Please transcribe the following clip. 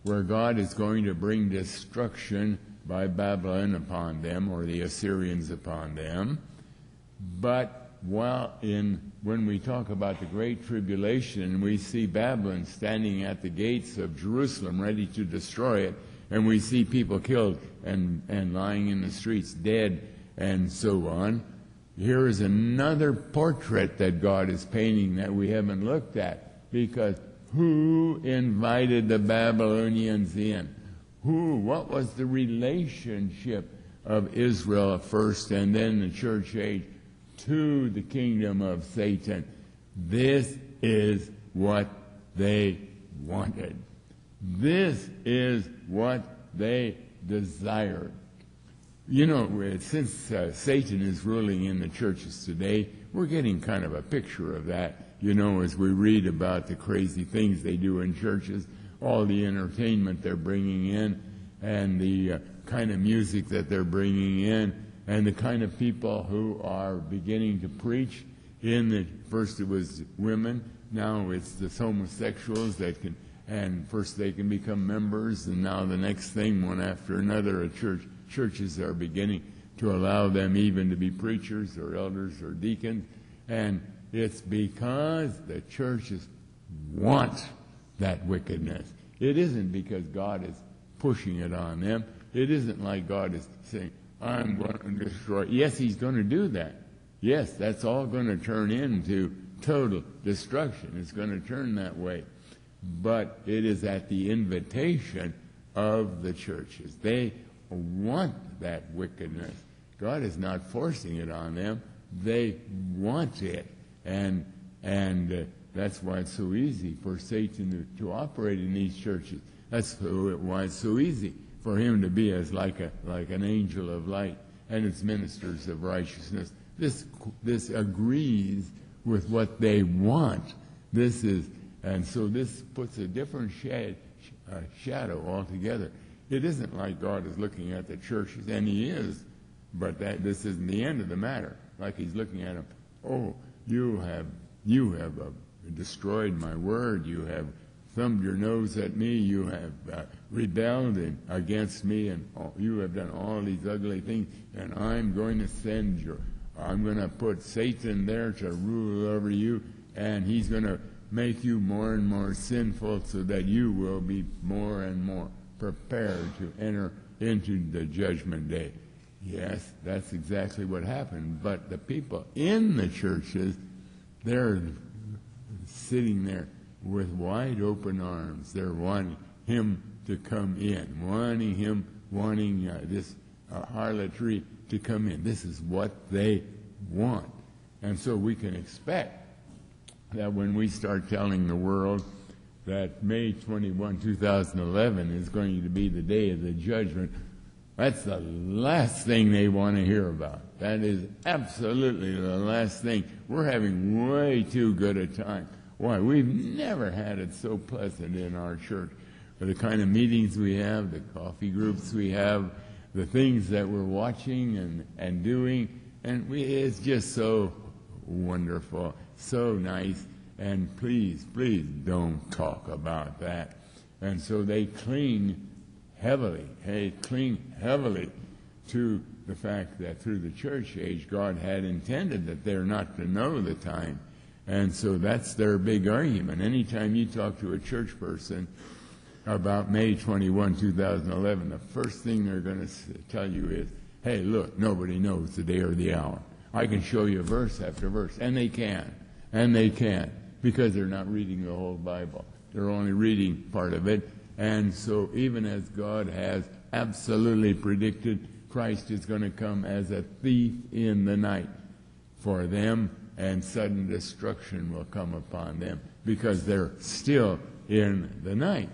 where God is going to bring destruction by Babylon upon them, or the Assyrians upon them. But when we talk about the Great Tribulation, we see Babylon standing at the gates of Jerusalem ready to destroy it, and we see people killed and lying in the streets dead and so on. Here is another portrait that God is painting that we haven't looked at, because who invited the Babylonians in? What was the relationship of Israel first and then the church age to the kingdom of Satan? This is what they wanted. This is what they desired. You know, since Satan is ruling in the churches today, we're getting kind of a picture of that, you know, as we read about the crazy things they do in churches, all the entertainment they're bringing in, and the kind of music that they're bringing in, and the kind of people who are beginning to preach. First it was women, now it's the homosexuals that can, and first they can become members, and now the next thing, one after another, churches are beginning to allow them even to be preachers or elders or deacons. And it's because the churches want that wickedness. It isn't because God is pushing it on them. It isn't like God is saying, I'm going to destroy. Yes, he's going to do that. Yes, that's all going to turn into total destruction. It's going to turn that way. But it is at the invitation of the churches. They want that wickedness. God is not forcing it on them. They want it. And that's why it's so easy for Satan to operate in these churches. That's why it's so easy for him to be as like an angel of light and its ministers of righteousness. This agrees with what they want. And so this puts a different shadow altogether. It isn't like God is looking at the churches, and he is, but this isn't the end of the matter. Like he's looking at them, oh, you have destroyed my word. You have thumbed your nose at me. You have rebelled against me, and you have done all these ugly things. And I'm going to put Satan there to rule over you, and he's going to make you more and more sinful, so that you will be more and more prepared to enter into the judgment day. Yes, that's exactly what happened. But the people in the churches, they're sitting there with wide open arms. They're wanting him to come in, wanting this harlotry to come in. This is what they want. And so we can expect that when we start telling the world that May 21, 2011 is going to be the day of the judgment, that's the last thing they want to hear about. That is absolutely the last thing. We're having way too good a time. Why? We've never had it so pleasant in our church. For the kind of meetings we have, the coffee groups we have, the things that we're watching and doing, and it's just so wonderful, so nice. And please, please don't talk about that. And so they cling heavily to the fact that through the church age, God had intended that they're not to know the time. And so that's their big argument. Anytime you talk to a church person about May 21, 2011, the first thing they're going to tell you is, hey, look, nobody knows the day or the hour. I can show you verse after verse. And they can. Because they're not reading the whole Bible. They're only reading part of it. And so even as God has absolutely predicted, Christ is going to come as a thief in the night for them, and sudden destruction will come upon them because they're still in the night.